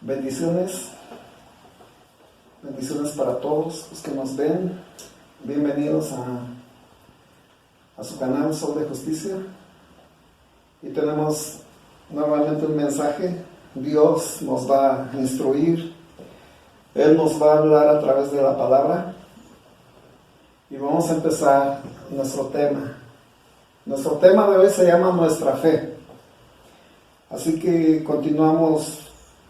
Bendiciones, bendiciones para todos los que nos ven. Bienvenidos a su canal Sol de Justicia. Y tenemos nuevamente un mensaje. Dios nos va a instruir. Él nos va a hablar a través de la palabra. Y vamos a empezar nuestro tema. Nuestro tema de hoy se llama Nuestra Fe. Así que continuamos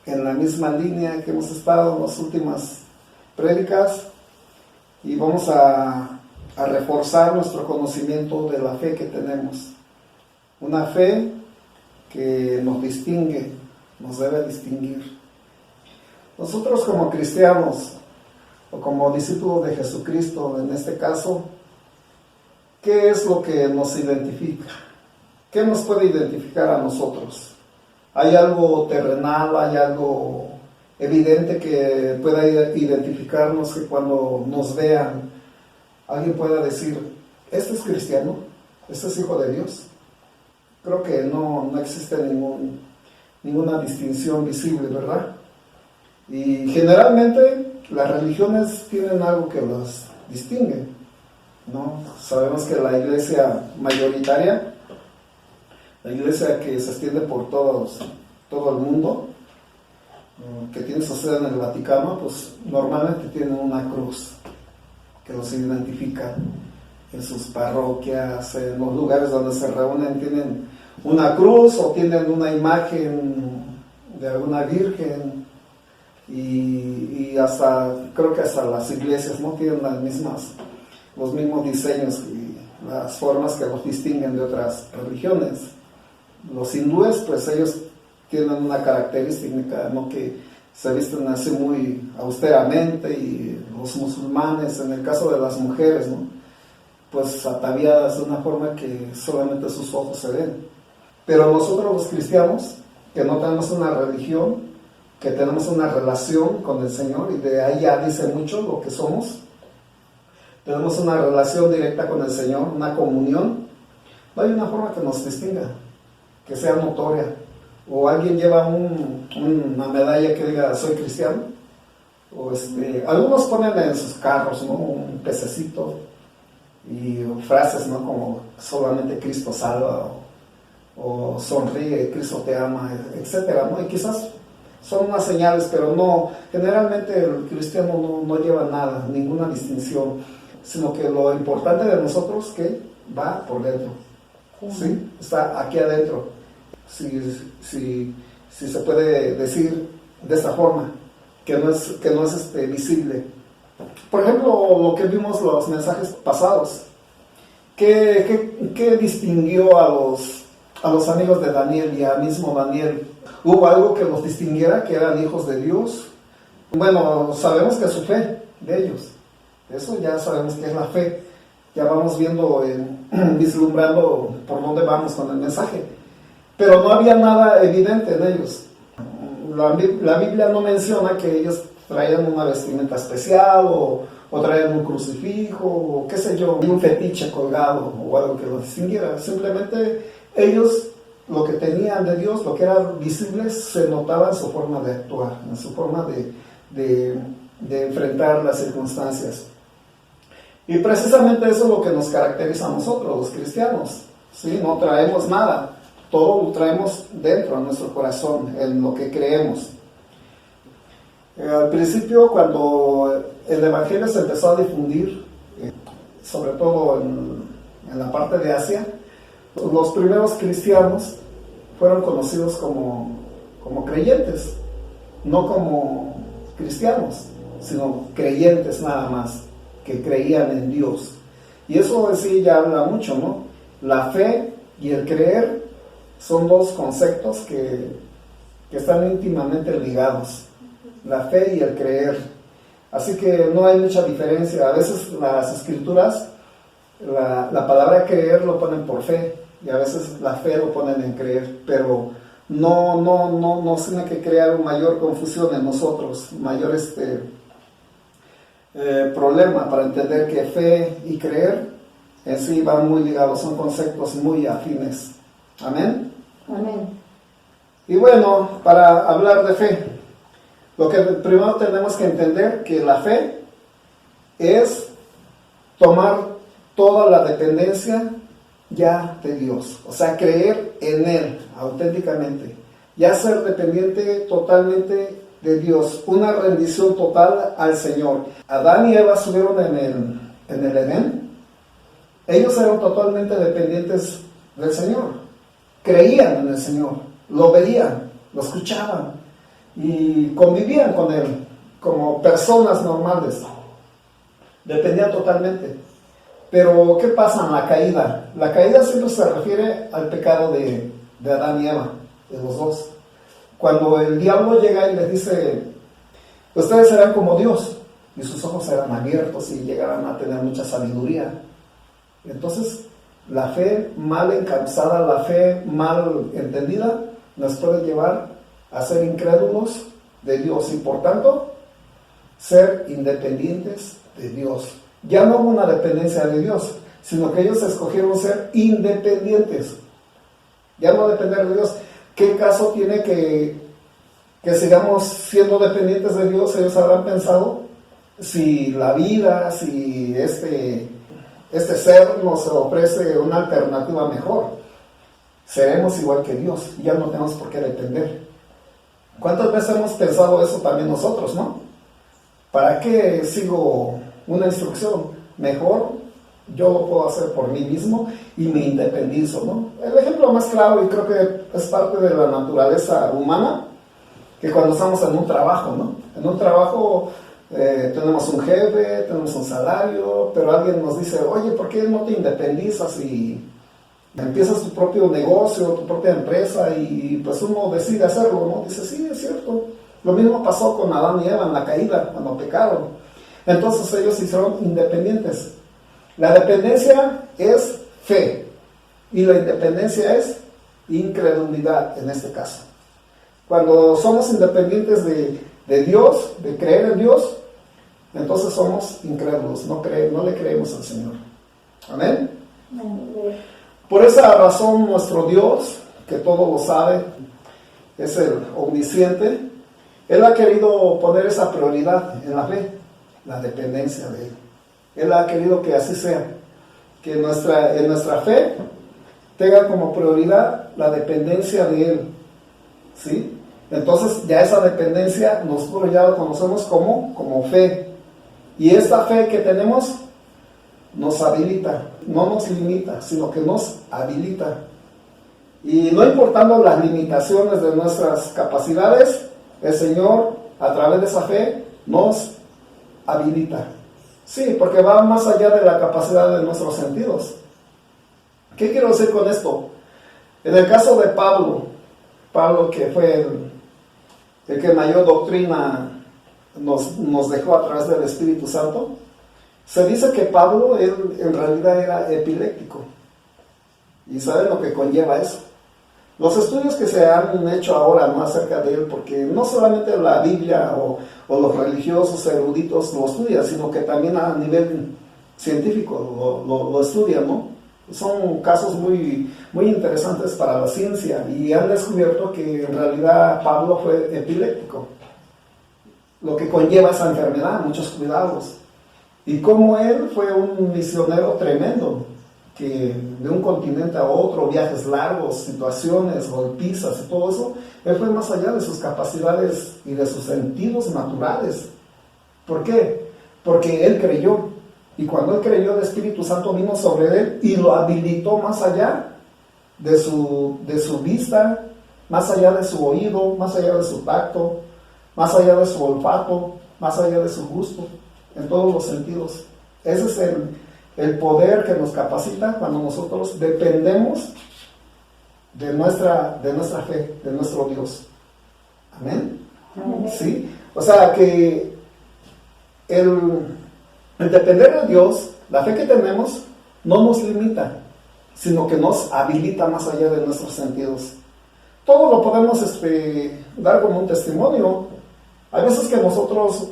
en la misma línea que hemos estado en las últimas prédicas y vamos a reforzar nuestro conocimiento de la fe que tenemos. Una fe que nos distingue, nos debe distinguir. Nosotros como cristianos o como discípulos de Jesucristo, en este caso, ¿qué es lo que nos identifica? ¿Qué nos puede identificar a nosotros? ¿Hay algo terrenal, hay algo evidente que pueda identificarnos, que cuando nos vean alguien pueda decir, ¿este es cristiano? ¿Este es hijo de Dios? Creo que no existe ninguna distinción visible, ¿verdad? Y generalmente las religiones tienen algo que las distingue, ¿no? Sabemos que la iglesia mayoritaria, la iglesia que se extiende por todo el mundo, que tiene su sede en el Vaticano, pues normalmente tienen una cruz que los identifica en sus parroquias, en los lugares donde se reúnen, tienen una cruz o tienen una imagen de alguna virgen y hasta, creo que hasta las iglesias no tienen los mismos diseños y las formas que los distinguen de otras religiones. Los hindúes, pues ellos tienen una característica, ¿no?, que se visten así muy austeramente, y los musulmanes, en el caso de las mujeres, ¿no?, pues ataviadas de una forma que solamente sus ojos se ven. Pero nosotros los cristianos, que no tenemos una religión, que tenemos una relación con el Señor, y de ahí ya dice mucho lo que somos, tenemos una relación directa con el Señor, una comunión, no hay una forma que nos distinga, que sea notoria. O alguien lleva una medalla que diga soy cristiano, o algunos ponen en sus carros, ¿no?, un pececito y frases, ¿no?, como solamente Cristo salva, o sonríe, Cristo te ama, etcétera, ¿no? Y quizás son unas señales, pero no, generalmente el cristiano no lleva nada, ninguna distinción, sino que lo importante de nosotros que va por dentro, ¿sí? Está aquí adentro. Si se puede decir de esta forma, que no es visible. Por ejemplo, lo que vimos los mensajes pasados, ¿qué distinguió a los amigos de Daniel y a mismo Daniel? ¿Hubo algo que los distinguiera, que eran hijos de Dios? Bueno, sabemos que es su fe de ellos, eso ya sabemos que es la fe, ya vamos viendo, vislumbrando por dónde vamos con el mensaje. Pero no había nada evidente en ellos. La Biblia no menciona que ellos traían una vestimenta especial o traían un crucifijo o qué sé yo, un fetiche colgado o algo que los distinguiera. Simplemente ellos, lo que tenían de Dios, lo que era visible, se notaba en su forma de actuar, en su forma de enfrentar las circunstancias. Y precisamente eso es lo que nos caracteriza a nosotros, los cristianos, ¿sí? No traemos nada. Todo lo traemos dentro de nuestro corazón, en lo que creemos. Al principio, cuando el Evangelio se empezó a difundir, sobre todo en la parte de Asia, los primeros cristianos fueron conocidos como creyentes, no como cristianos, sino creyentes nada más, que creían en Dios. Y eso en sí ya habla mucho, ¿no? La fe y el creer son dos conceptos que están íntimamente ligados, la fe y el creer. Así que no hay mucha diferencia. A veces las escrituras, la palabra creer lo ponen por fe, y a veces la fe lo ponen en creer, pero no tiene que crear mayor confusión en nosotros, mayor problema para entender que fe y creer en sí van muy ligados, son conceptos muy afines. Amén. Amén. Y bueno, para hablar de fe, Lo que primero tenemos que entender que la fe es tomar toda la dependencia ya de Dios, o sea, creer en Él auténticamente, ya ser dependiente totalmente de Dios, una rendición total al Señor. Adán y Eva subieron en el Edén, ellos eran totalmente dependientes del Señor, creían en el Señor, lo veían, lo escuchaban y convivían con Él como personas normales, dependían totalmente. Pero ¿qué pasa en la caída? La caída siempre se refiere al pecado de Adán y Eva, de los dos. Cuando el diablo llega y les dice, ustedes serán como Dios, y sus ojos serán abiertos y llegarán a tener mucha sabiduría. Entonces, la fe mal encauzada, la fe mal entendida, nos puede llevar a ser incrédulos de Dios y por tanto, ser independientes de Dios. Ya no hubo una dependencia de Dios, sino que ellos escogieron ser independientes. Ya no depender de Dios. ¿Qué caso tiene que sigamos siendo dependientes de Dios? Ellos habrán pensado si la vida, si este ser nos ofrece una alternativa mejor, seremos igual que Dios y ya no tenemos por qué depender. ¿Cuántas veces hemos pensado eso también nosotros, no? ¿Para qué sigo una instrucción? Mejor yo lo puedo hacer por mí mismo y me independizo, ¿no? El ejemplo más claro, y creo que es parte de la naturaleza humana, que cuando estamos en un trabajo, ¿no? En un trabajo tenemos un jefe, tenemos un salario, pero alguien nos dice, oye, ¿por qué no te independizas y empiezas tu propio negocio, tu propia empresa? Y pues uno decide hacerlo, ¿no? Dice, sí, es cierto. Lo mismo pasó con Adán y Eva en la caída, cuando pecaron. Entonces ellos se hicieron independientes. La dependencia es fe y la independencia es incredulidad en este caso. Cuando somos independientes de Dios, de creer en Dios, entonces somos incrédulos, no le creemos al Señor. Amén. Por esa razón nuestro Dios, que todo lo sabe, es el omnisciente, Él ha querido poner esa prioridad en la fe, la dependencia de Él. Él ha querido que así sea, que en nuestra fe tenga como prioridad la dependencia de Él, ¿sí? Entonces ya esa dependencia nosotros ya la conocemos como fe, y esta fe que tenemos nos habilita, no nos limita, sino que nos habilita, y no importando las limitaciones de nuestras capacidades, el Señor a través de esa fe nos habilita. Sí, porque va más allá de la capacidad de nuestros sentidos. ¿Qué quiero decir con esto? En el caso de Pablo que fue el que mayor doctrina nos dejó a través del Espíritu Santo, se dice que Pablo, él en realidad era epiléptico. ¿Y saben lo que conlleva eso? Los estudios que se han hecho ahora, ¿no?, acerca de él, porque no solamente la Biblia o los religiosos eruditos lo estudian, sino que también a nivel científico lo estudian, ¿no? Son casos muy, muy interesantes para la ciencia y han descubierto que en realidad Pablo fue epiléptico, lo que conlleva esa enfermedad, muchos cuidados. Y como él fue un misionero tremendo, que de un continente a otro, viajes largos, situaciones, golpizas y todo eso, él fue más allá de sus capacidades y de sus sentidos naturales. ¿Por qué? Porque él creyó, y cuando él creyó, el Espíritu Santo vino sobre él y lo habilitó más allá de su vista, más allá de su oído, más allá de su tacto, más allá de su olfato, más allá de su gusto, en todos los sentidos. Ese es el poder que nos capacita cuando nosotros dependemos de nuestra fe, de nuestro Dios. Amén. ¿Sí? O sea que el depender de Dios, la fe que tenemos, no nos limita, sino que nos habilita más allá de nuestros sentidos. Todo lo podemos dar como un testimonio. Hay veces que nosotros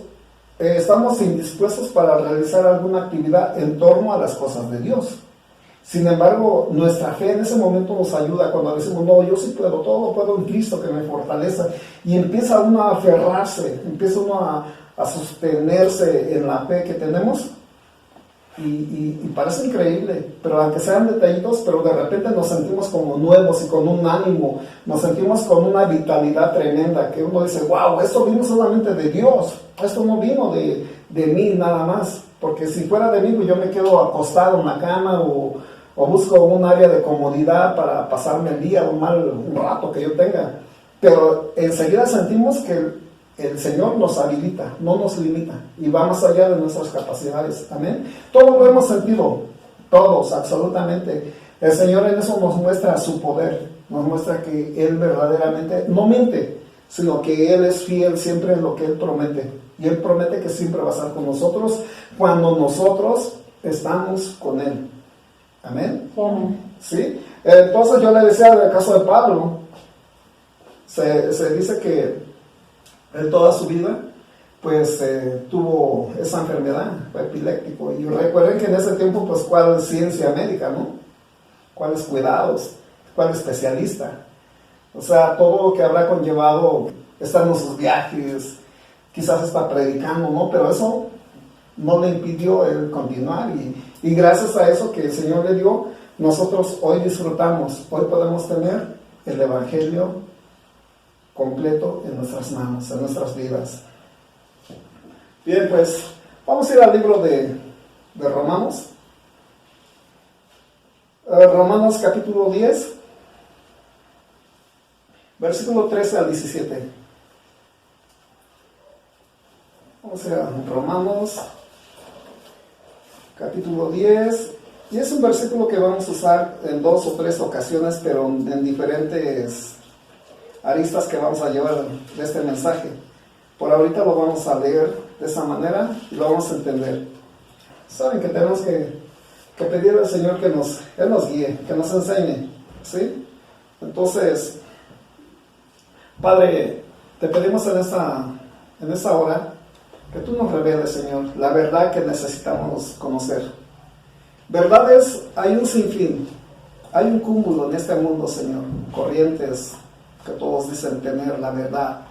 estamos indispuestos para realizar alguna actividad en torno a las cosas de Dios. Sin embargo, nuestra fe en ese momento nos ayuda cuando decimos, no, yo sí puedo, todo lo puedo en Cristo que me fortalece. Y empieza uno a aferrarse, empieza uno a sostenerse en la fe que tenemos. Y parece increíble, pero aunque sean detallitos, pero de repente nos sentimos como nuevos y con un ánimo, nos sentimos con una vitalidad tremenda, que uno dice, wow, esto vino solamente de Dios, esto no vino de mí nada más, porque si fuera de mí, pues yo me quedo acostado en la cama o busco un área de comodidad para pasarme el día, un rato que yo tenga, pero enseguida sentimos que el Señor nos habilita, no nos limita y va más allá de nuestras capacidades. Amén. Todo lo hemos sentido, todos, absolutamente. El Señor en eso nos muestra su poder, nos muestra que Él verdaderamente no miente, sino que Él es fiel siempre en lo que Él promete. Y Él promete que siempre va a estar con nosotros cuando nosotros estamos con Él. Amén. ¿Sí? Entonces yo le decía del caso de Pablo, se dice que él toda su vida pues tuvo esa enfermedad, fue epiléptico, y recuerden que en ese tiempo pues cuál ciencia médica, ¿no? Cuáles cuidados, cuál especialista, o sea, todo lo que habrá conllevado estar en sus viajes, quizás está predicando, ¿no? Pero eso no le impidió el continuar, y gracias a eso que el Señor le dio, nosotros hoy disfrutamos, hoy podemos tener el Evangelio completo en nuestras manos, en nuestras vidas. Bien, pues vamos a ir al libro de Romanos. Romanos capítulo 10, versículo 13 al 17. Vamos a ir a Romanos capítulo 10, y es un versículo que vamos a usar en 2 o 3 ocasiones, pero en diferentes aristas que vamos a llevar de este mensaje. Por ahorita lo vamos a leer de esa manera y lo vamos a entender. Saben que tenemos que pedirle al Señor que Él nos guíe, que nos enseñe, ¿sí? Entonces, Padre, te pedimos en esta hora que tú nos reveles, Señor, la verdad que necesitamos conocer. Verdades hay un sinfín, hay un cúmulo en este mundo, Señor, corrientes que todos dicen tener la verdad,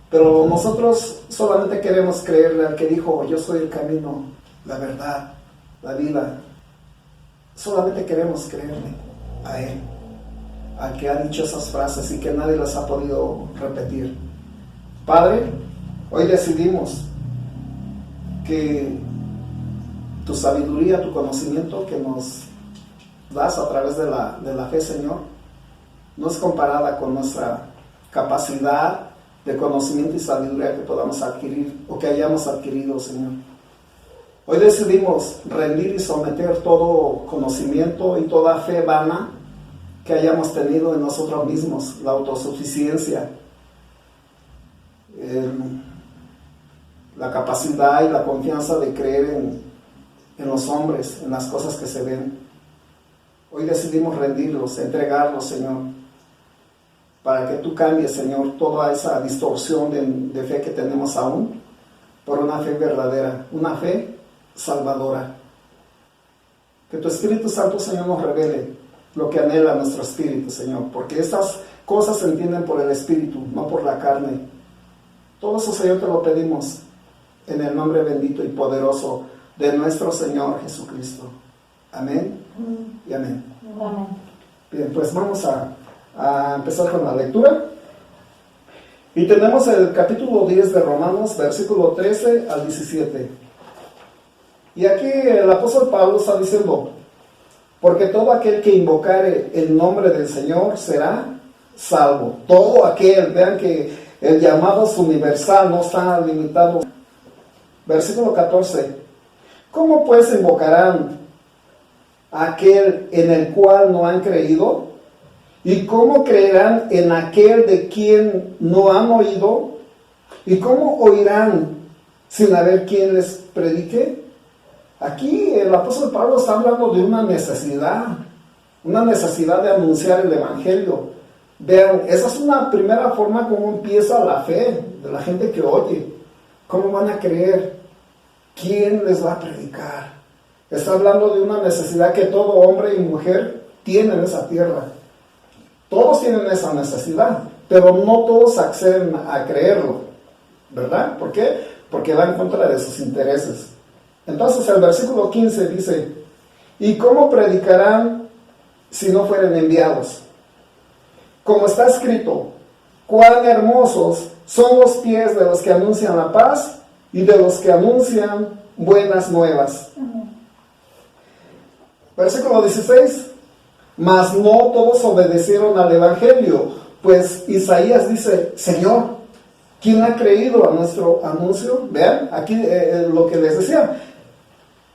pero nosotros solamente queremos creerle al que dijo, yo soy el camino, la verdad, la vida. Solamente queremos creerle a Él, al que ha dicho esas frases y que nadie las ha podido repetir. Padre, hoy decidimos que tu sabiduría, tu conocimiento que nos das a través de la fe, Señor, no es comparada con nuestra capacidad de conocimiento y sabiduría que podamos adquirir o que hayamos adquirido, Señor. Hoy decidimos rendir y someter todo conocimiento y toda fe vana que hayamos tenido en nosotros mismos, la autosuficiencia, la capacidad y la confianza de creer en los hombres, en las cosas que se ven. Hoy decidimos rendirlos, entregarlos, Señor, para que tú cambies, Señor, toda esa distorsión de fe que tenemos aún por una fe verdadera, una fe salvadora. Que tu Espíritu Santo, Señor, nos revele lo que anhela nuestro espíritu, Señor, porque estas cosas se entienden por el Espíritu, no por la carne. Todo eso, Señor, te lo pedimos en el nombre bendito y poderoso de nuestro Señor Jesucristo. Amén y amén. Amén. Bien, pues vamos a empezar con la lectura. Y tenemos el capítulo 10 de Romanos, versículo 13 al 17. Y aquí el apóstol Pablo está diciendo, porque todo aquel que invocare el nombre del Señor será salvo. Todo aquel, vean que el llamado es universal, no está limitado. Versículo 14. ¿Cómo pues invocarán a aquel en el cual no han creído? ¿Y cómo creerán en aquel de quien no han oído? ¿Y cómo oirán sin haber quien les predique? Aquí el apóstol Pablo está hablando de una necesidad de anunciar el Evangelio. Vean, esa es una primera forma como empieza la fe de la gente que oye. ¿Cómo van a creer? ¿Quién les va a predicar? Está hablando de una necesidad que todo hombre y mujer tienen en esa tierra. Todos tienen esa necesidad, pero no todos acceden a creerlo, ¿verdad? ¿Por qué? Porque va en contra de sus intereses. Entonces el versículo 15 dice, ¿y cómo predicarán si no fueren enviados? Como está escrito, cuán hermosos son los pies de los que anuncian la paz y de los que anuncian buenas nuevas. Versículo 16, mas no todos obedecieron al evangelio, pues Isaías dice, Señor, ¿quién ha creído a nuestro anuncio? Vean, aquí lo que les decía,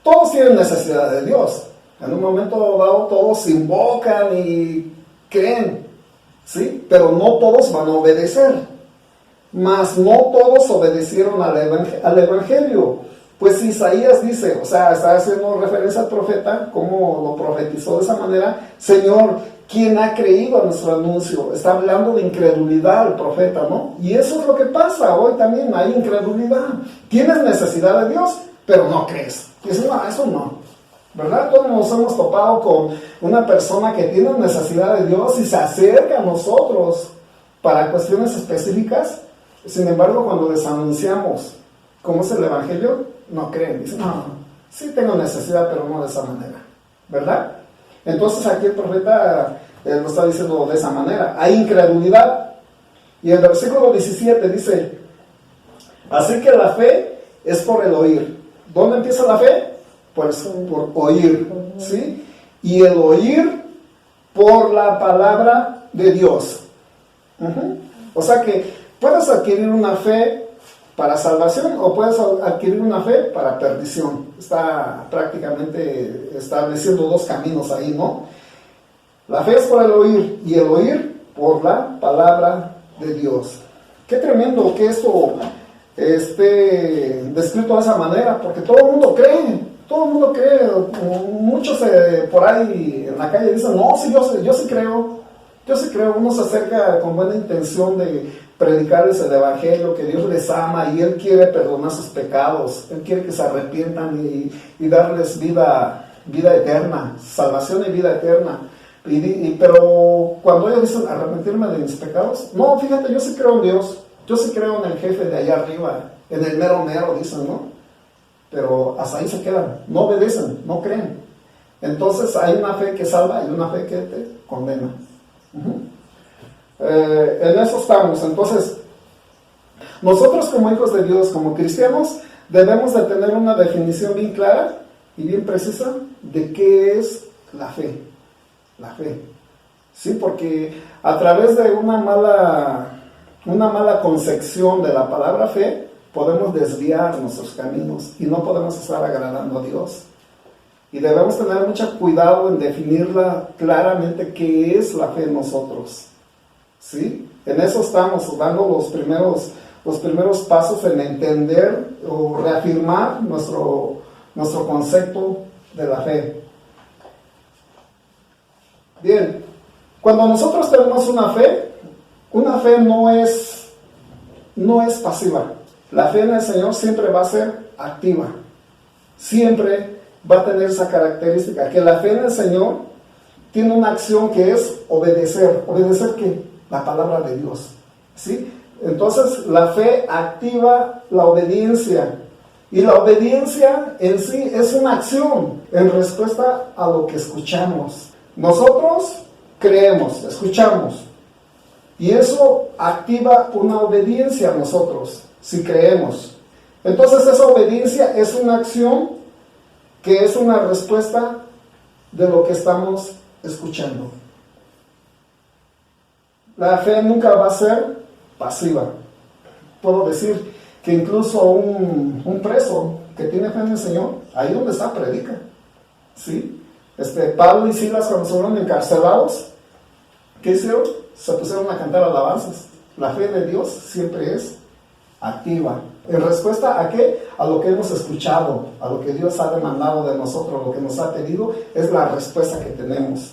todos tienen necesidad de Dios. En un momento dado todos invocan y creen, ¿sí? Pero no todos van a obedecer. Mas no todos obedecieron al evangelio. Pues Isaías dice, o sea, está haciendo referencia al profeta, como lo profetizó de esa manera, Señor, ¿quién ha creído a nuestro anuncio? Está hablando de incredulidad el profeta, ¿no? Y eso es lo que pasa hoy también, hay incredulidad. Tienes necesidad de Dios, pero no crees. Y dices, no, eso no. ¿Verdad? Todos nos hemos topado con una persona que tiene necesidad de Dios y se acerca a nosotros para cuestiones específicas. Sin embargo, cuando les anunciamos cómo es el evangelio, no creen. Dicen, no, sí tengo necesidad, pero no de esa manera. ¿Verdad? Entonces aquí el profeta lo está diciendo de esa manera. Hay incredulidad. Y el versículo 17 dice, así que la fe es por el oír. ¿Dónde empieza la fe? Pues por oír, ¿sí? Y el oír por la palabra de Dios. O sea que puedes adquirir una fe para salvación o puedes adquirir una fe para perdición. Está prácticamente estableciendo dos caminos ahí, ¿no? La fe es por el oír y el oír por la palabra de Dios. Qué tremendo que esto esté descrito de esa manera, porque todo el mundo cree. Todo el mundo cree, muchos por ahí en la calle dicen, no, sí, yo sí creo, uno se acerca con buena intención de predicarles el evangelio, que Dios les ama y Él quiere perdonar sus pecados, Él quiere que se arrepientan y darles vida eterna, salvación y vida eterna. Pero cuando ellos dicen arrepentirme de mis pecados, no, fíjate, yo sí creo en Dios, yo sí creo en el jefe de allá arriba, en el mero mero, dicen, ¿no? Pero hasta ahí se quedan, no obedecen, no creen. Entonces hay una fe que salva y una fe que te condena. En eso estamos. Entonces, nosotros como hijos de Dios, como cristianos, debemos de tener una definición bien clara y bien precisa de qué es la fe. La fe. Sí, porque a través de una mala concepción de la palabra fe, podemos desviar nuestros caminos y no podemos estar agradando a Dios. Y debemos tener mucho cuidado en definirla claramente qué es la fe en nosotros. ¿Sí? En eso estamos dando los primeros pasos en entender o reafirmar nuestro concepto de la fe. Bien, cuando nosotros tenemos una fe no es pasiva. La fe en el Señor siempre va a ser activa. Siempre va a tener esa característica, que la fe en el Señor tiene una acción que es obedecer. ¿Obedecer qué? La palabra de Dios. ¿Sí? Entonces, la fe activa la obediencia. Y la obediencia en sí es una acción en respuesta a lo que escuchamos. Nosotros creemos, escuchamos. Y eso activa una obediencia a nosotros. Si creemos. Entonces esa obediencia es una acción que es una respuesta de lo que estamos escuchando. La fe nunca va a ser pasiva. Puedo decir que incluso un preso que tiene fe en el Señor, ahí donde está, predica. ¿Sí? Pablo y Silas, cuando se fueron encarcelados, ¿qué hicieron? Se pusieron a cantar alabanzas. La fe de Dios siempre es activa. ¿En respuesta a qué? A lo que hemos escuchado, a lo que Dios ha demandado de nosotros, lo que nos ha pedido, es la respuesta que tenemos.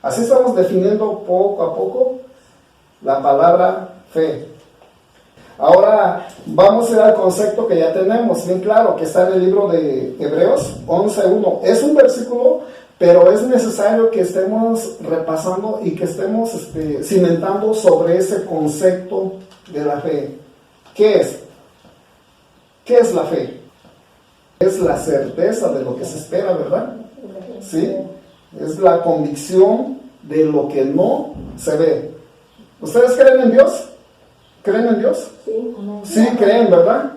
Así estamos definiendo poco a poco la palabra fe. Ahora vamos a ir al concepto que ya tenemos bien claro, que está en el libro de Hebreos 11:1. Es un versículo, pero es necesario que estemos repasando y que estemos cimentando sobre ese concepto de la fe. ¿Qué es? ¿Qué es la fe? Es la certeza de lo que se espera, ¿verdad? ¿Sí? Es la convicción de lo que no se ve. ¿Ustedes creen en Dios? ¿Creen en Dios? Sí. Sí, creen, ¿verdad?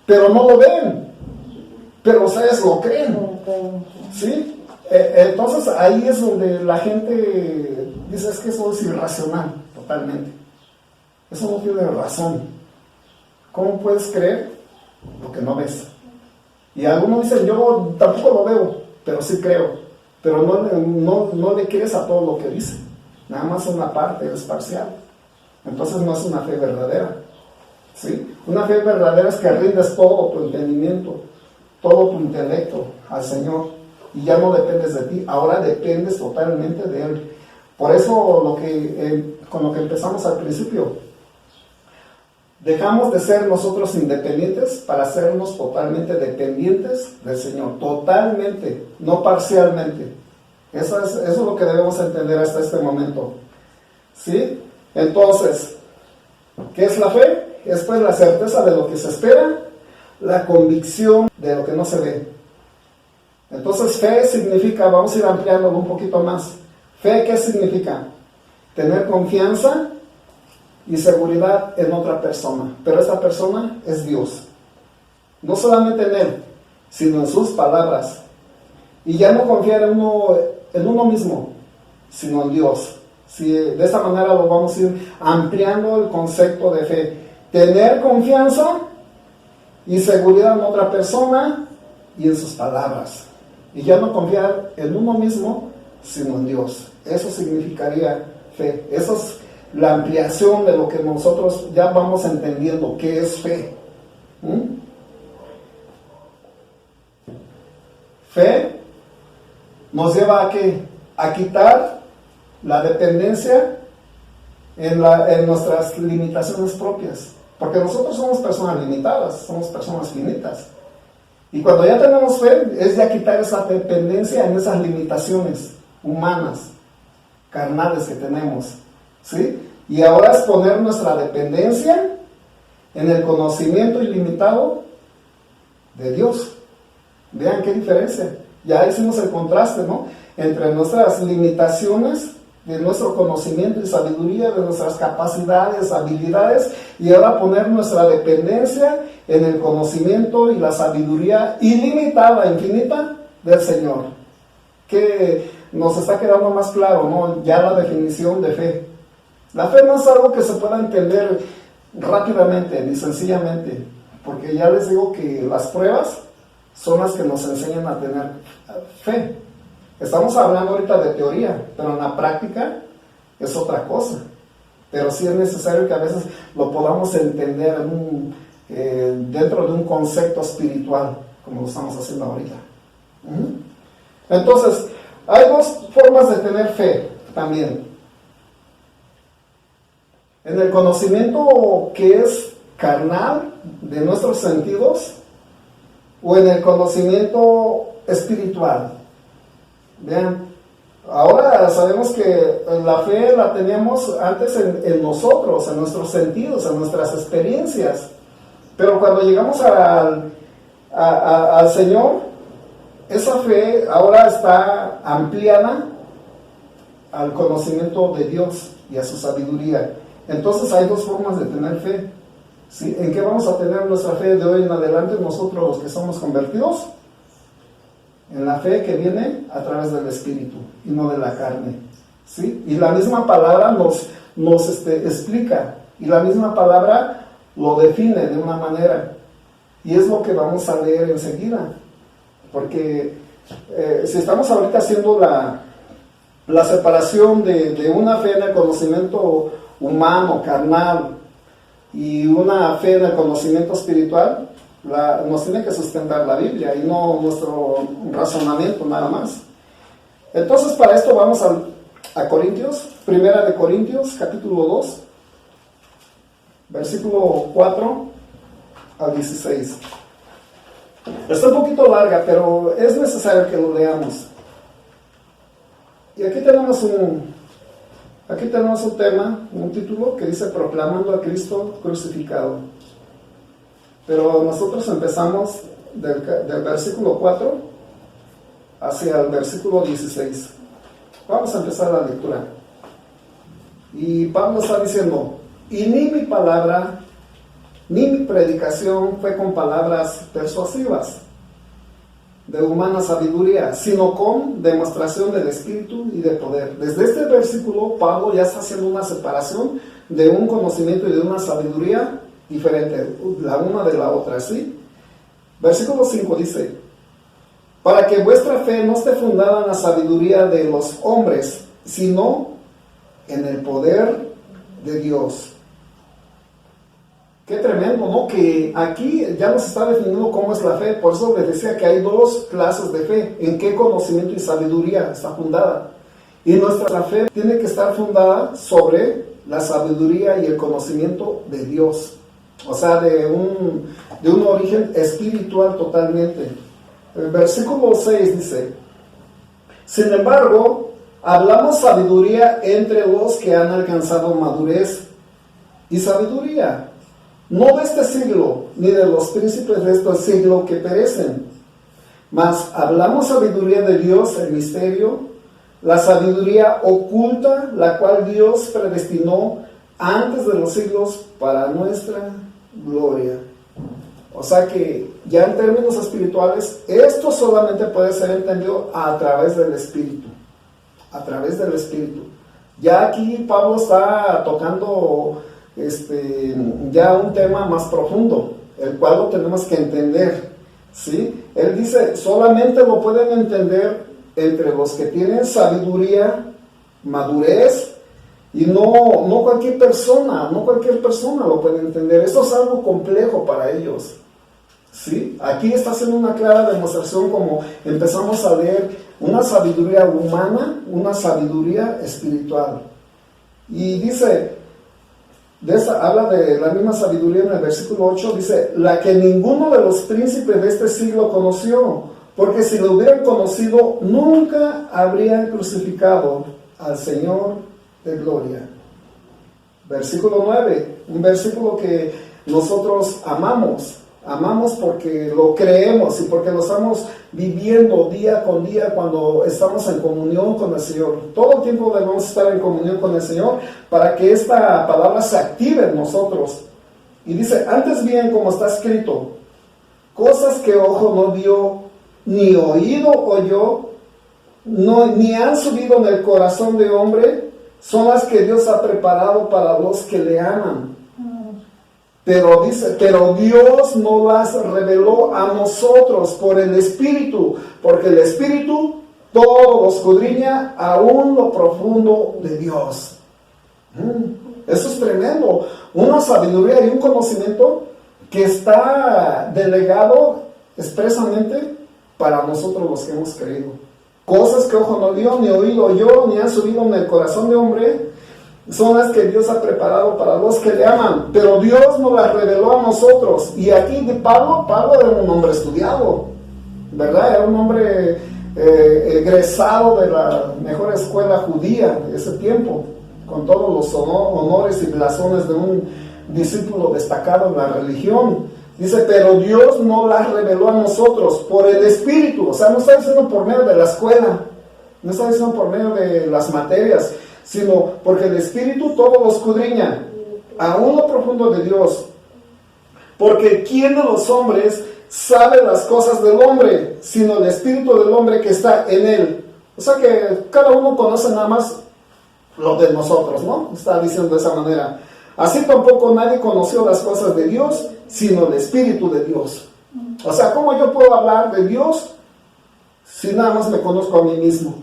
Pero no lo ven. Pero ustedes lo creen. ¿Sí? Entonces ahí es donde la gente dice, es que eso es irracional, totalmente. Eso no tiene razón. ¿Cómo puedes creer lo que no ves? Y algunos dicen, yo tampoco lo veo, pero sí creo. Pero no le crees a todo lo que dice. Nada más una parte, es parcial. Entonces no es una fe verdadera. ¿Sí? Una fe verdadera es que rindes todo tu entendimiento, todo tu intelecto al Señor. Y ya no dependes de ti, ahora dependes totalmente de Él. Por eso con lo que empezamos al principio, dejamos de ser nosotros independientes para hacernos totalmente dependientes del Señor. Totalmente, no parcialmente. Eso es lo que debemos entender hasta este momento. ¿Sí? Entonces, ¿qué es la fe? Es pues la certeza de lo que se espera, la convicción de lo que no se ve. Entonces, fe significa, vamos a ir ampliándolo un poquito más. Fe, ¿qué significa? Tener confianza y seguridad en otra persona, pero esta persona es Dios. No solamente en Él, sino en sus palabras. Y ya no confiar en uno mismo, sino en Dios. Sí, de esta manera lo vamos a ir ampliando el concepto de fe. Tener confianza y seguridad en otra persona y en sus palabras. Y ya no confiar en uno mismo, sino en Dios. Eso significaría fe. Eso es la ampliación de lo que nosotros ya vamos entendiendo, qué es fe. Fe nos lleva a ¿qué? A quitar la dependencia en nuestras limitaciones propias. Porque nosotros somos personas limitadas, somos personas finitas. Y cuando ya tenemos fe, es ya quitar esa dependencia en esas limitaciones humanas, carnales que tenemos. ¿Sí? Y ahora es poner nuestra dependencia en el conocimiento ilimitado de Dios. Vean qué diferencia. Ya hicimos el contraste, ¿no? Entre nuestras limitaciones, de nuestro conocimiento y sabiduría, de nuestras capacidades, habilidades, y ahora poner nuestra dependencia en el conocimiento y la sabiduría ilimitada, infinita del Señor. Que nos está quedando más claro, ¿no? Ya la definición de fe. La fe no es algo que se pueda entender rápidamente ni sencillamente, porque ya les digo que las pruebas son las que nos enseñan a tener fe. Estamos hablando ahorita de teoría, pero en la práctica es otra cosa. Pero sí es necesario que a veces lo podamos entender dentro de un concepto espiritual, como lo estamos haciendo ahorita. Entonces, hay dos formas de tener fe también. En el conocimiento que es carnal de nuestros sentidos, o en el conocimiento espiritual. Vean, ahora sabemos que la fe la teníamos antes en nosotros, en nuestros sentidos, en nuestras experiencias. Pero cuando llegamos al Señor, esa fe ahora está ampliada al conocimiento de Dios y a su sabiduría. Entonces hay dos formas de tener fe. ¿Sí? ¿En qué vamos a tener nuestra fe de hoy en adelante nosotros los que somos convertidos? En la fe que viene a través del Espíritu y no de la carne. ¿Sí? Y la misma palabra nos explica, y la misma palabra lo define de una manera, y es lo que vamos a leer enseguida. Porque si estamos ahorita haciendo la separación de una fe en el conocimiento humano, carnal, y una fe en el conocimiento espiritual, nos tiene que sustentar la Biblia y no nuestro razonamiento nada más. Entonces, para esto vamos a Corintios, Primera de Corintios, capítulo 2. versículo 4 al 16. Está un poquito larga, pero es necesario que lo leamos. Y aquí tenemos un tema, un título que dice Proclamando a Cristo crucificado. Pero nosotros empezamos del versículo 4 hacia el versículo 16. Vamos a empezar la lectura. Y Pablo está diciendo, y ni mi palabra, ni mi predicación fue con palabras persuasivas de humana sabiduría, sino con demostración del Espíritu y de poder. Desde este versículo, Pablo ya está haciendo una separación de un conocimiento y de una sabiduría diferente, la una de la otra, ¿sí? Versículo 5 dice, para que vuestra fe no esté fundada en la sabiduría de los hombres, sino en el poder de Dios. Qué tremendo, ¿no? Que aquí ya nos está definiendo cómo es la fe. Por eso les decía que hay dos clases de fe. En qué conocimiento y sabiduría está fundada. Y nuestra fe tiene que estar fundada sobre la sabiduría y el conocimiento de Dios. O sea, de un origen espiritual totalmente. El versículo 6 dice, sin embargo, hablamos sabiduría entre los que han alcanzado madurez y sabiduría. No de este siglo, ni de los príncipes de este siglo que perecen, mas hablamos sabiduría de Dios, el misterio, la sabiduría oculta, la cual Dios predestinó antes de los siglos para nuestra gloria. O sea que ya en términos espirituales, esto solamente puede ser entendido a través del Espíritu. A través del Espíritu. Ya aquí Pablo está tocando ya un tema más profundo, el cual lo tenemos que entender, ¿sí? Él dice, solamente lo pueden entender entre los que tienen sabiduría, madurez, y no cualquier persona lo puede entender. Esto es algo complejo para ellos, ¿sí? Aquí está haciendo una clara demostración, como empezamos a leer, una sabiduría humana, una sabiduría espiritual. Y dice, habla de la misma sabiduría en el versículo 8, dice, la que ninguno de los príncipes de este siglo conoció, porque si lo hubieran conocido, nunca habrían crucificado al Señor de gloria. Versículo 9, un versículo que nosotros amamos porque lo creemos y porque lo estamos viviendo día con día cuando estamos en comunión con el Señor. Todo el tiempo debemos estar en comunión con el Señor para que esta palabra se active en nosotros. Y dice, antes bien, como está escrito, cosas que ojo no vio, ni oído oyó, ni han subido en el corazón de hombre, son las que Dios ha preparado para los que le aman. Pero dice, pero Dios no las reveló a nosotros por el Espíritu, porque el Espíritu todo lo escudriña aún lo profundo de Dios. Eso es tremendo, una sabiduría y un conocimiento que está delegado expresamente para nosotros los que hemos creído. Cosas que ojo no vio, ni oído oyó, ni han subido en el corazón de hombre, son las que Dios ha preparado para los que le aman, pero Dios nos las reveló a nosotros. Y aquí de Pablo era un hombre estudiado, ¿verdad? Era un hombre egresado de la mejor escuela judía de ese tiempo, con todos los honores y blasones de un discípulo destacado en la religión. Dice, pero Dios no las reveló a nosotros por el Espíritu. O sea, no está diciendo por medio de la escuela, no está diciendo por medio de las materias, sino porque el Espíritu todo lo escudriña, aún lo profundo de Dios. Porque ¿quién de los hombres sabe las cosas del hombre, sino el Espíritu del hombre que está en él? O sea que cada uno conoce nada más lo de nosotros, ¿no? Está diciendo de esa manera. Así tampoco nadie conoció las cosas de Dios, sino el Espíritu de Dios. O sea, ¿cómo yo puedo hablar de Dios si nada más me conozco a mí mismo?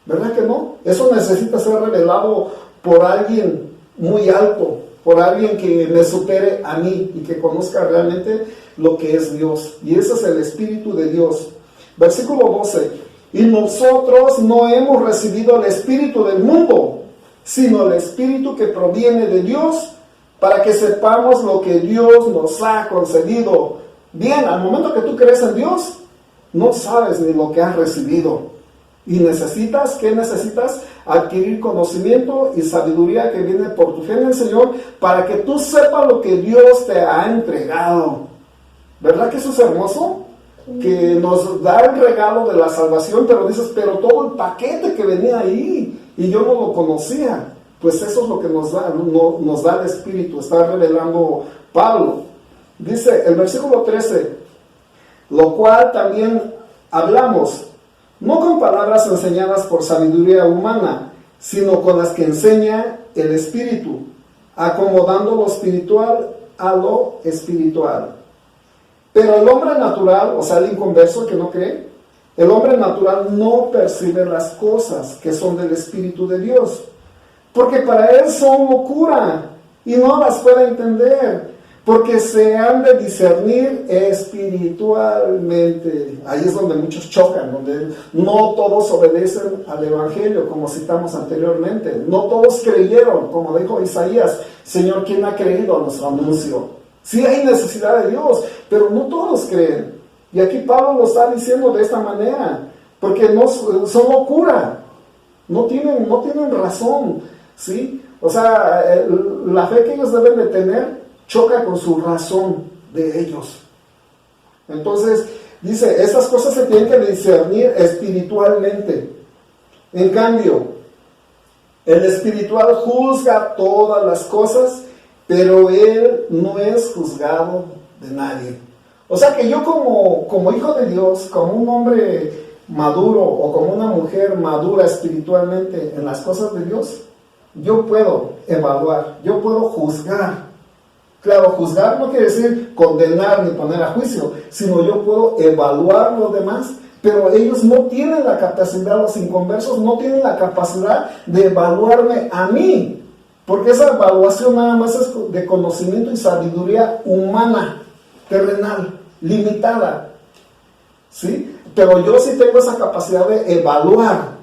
¿Verdad que no? Eso necesita ser revelado por alguien muy alto, por alguien que me supere a mí y que conozca realmente lo que es Dios. Y ese es el Espíritu de Dios. Versículo 12. Y nosotros no hemos recibido el Espíritu del mundo, sino el Espíritu que proviene de Dios, para que sepamos lo que Dios nos ha concedido. Bien, al momento que tú crees en Dios, no sabes ni lo que has recibido. Y necesitas, ¿qué necesitas? Adquirir conocimiento y sabiduría que viene por tu fe en el Señor, para que tú sepas lo que Dios te ha entregado. ¿Verdad que eso es hermoso? Que nos da el regalo de la salvación, pero dices, pero todo el paquete que venía ahí, y yo no lo conocía. Pues eso es lo que nos da el Espíritu, está revelando Pablo. Dice el versículo 13, lo cual también hablamos, no con palabras enseñadas por sabiduría humana, sino con las que enseña el Espíritu, acomodando lo espiritual a lo espiritual. Pero el hombre natural, o sea, el inconverso que no cree, el hombre natural no percibe las cosas que son del Espíritu de Dios, porque para él son locura y no las puede entender, porque se han de discernir espiritualmente. Ahí es donde muchos chocan, donde no todos obedecen al Evangelio, como citamos anteriormente. No todos creyeron, como dijo Isaías, Señor, ¿quién ha creído a nuestro anuncio? Sí hay necesidad de Dios, pero no todos creen. Y aquí Pablo lo está diciendo de esta manera, porque no, son locura, no tienen razón, ¿sí? O sea, la fe que ellos deben de tener choca con su razón de ellos. Entonces, dice, esas cosas se tienen que discernir espiritualmente. En cambio, el espiritual juzga todas las cosas, pero él no es juzgado de nadie. O sea que yo como hijo de Dios, como un hombre maduro o como una mujer madura espiritualmente en las cosas de Dios, yo puedo evaluar, yo puedo juzgar. Claro, juzgar no quiere decir condenar ni poner a juicio, sino yo puedo evaluar lo demás, pero ellos no tienen la capacidad, los inconversos no tienen la capacidad de evaluarme a mí, porque esa evaluación nada más es de conocimiento y sabiduría humana, terrenal, limitada, ¿sí? Pero yo sí tengo esa capacidad de evaluar,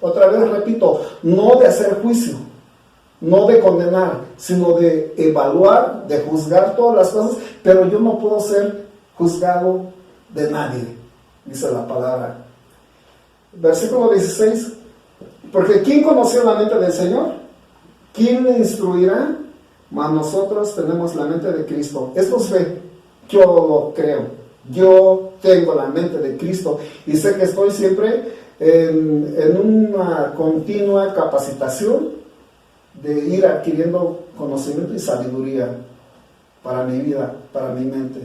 otra vez repito, no de hacer juicio, no de condenar, sino de evaluar, de juzgar todas las cosas, pero yo no puedo ser juzgado de nadie, dice la palabra. Versículo 16, porque ¿quién conoció la mente del Señor? ¿Quién le instruirá? Mas nosotros tenemos la mente de Cristo. Esto es fe, yo lo creo, yo tengo la mente de Cristo y sé que estoy siempre en una continua capacitación de ir adquiriendo conocimiento y sabiduría para mi vida, para mi mente.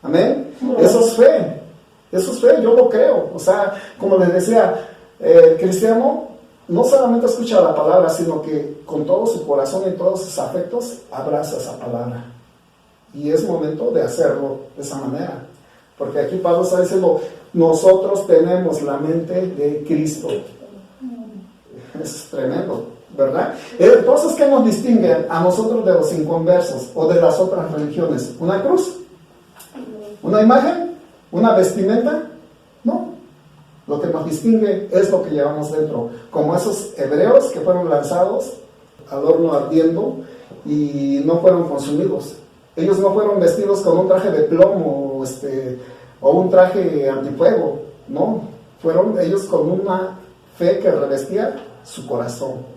Amén. Eso es fe, yo lo creo. O sea, como les decía, el cristiano no solamente escucha la palabra, sino que con todo su corazón y todos sus afectos abraza esa palabra. Y es momento de hacerlo de esa manera. Porque aquí Pablo está diciendo, nosotros tenemos la mente de Cristo. Es tremendo, ¿verdad? Entonces, ¿qué nos distingue a nosotros de los inconversos o de las otras religiones? ¿Una cruz? ¿Una imagen? ¿Una vestimenta? No. Lo que nos distingue es lo que llevamos dentro. Como esos hebreos que fueron lanzados al horno ardiendo y no fueron consumidos. Ellos no fueron vestidos con un traje de plomo o un traje antifuego. No. Fueron ellos con una fe que revestía su corazón.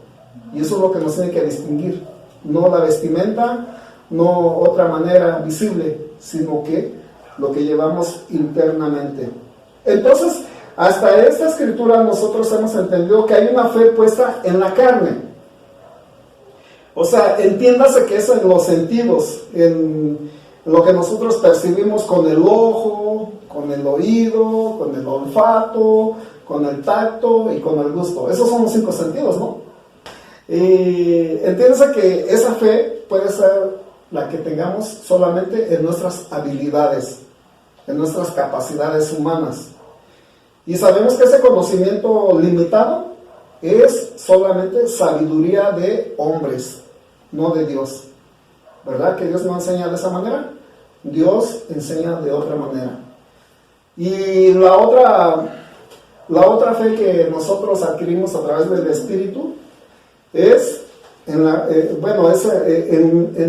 Y eso es lo que nos tiene que distinguir. No la vestimenta, no otra manera visible, sino que lo que llevamos internamente. Entonces, hasta esta escritura nosotros hemos entendido que hay una fe puesta en la carne. O sea, entiéndase que es en los sentidos, en lo que nosotros percibimos con el ojo, con el oído, con el olfato, con el tacto y con el gusto. Esos son los 5 sentidos, ¿no? Entiéndase que esa fe puede ser la que tengamos solamente en nuestras habilidades, en nuestras capacidades humanas. Y sabemos que ese conocimiento limitado es solamente sabiduría de hombres, no de Dios. ¿Verdad que Dios no enseña de esa manera? Dios enseña de otra manera. Y la otra fe que nosotros adquirimos a través del Espíritu es en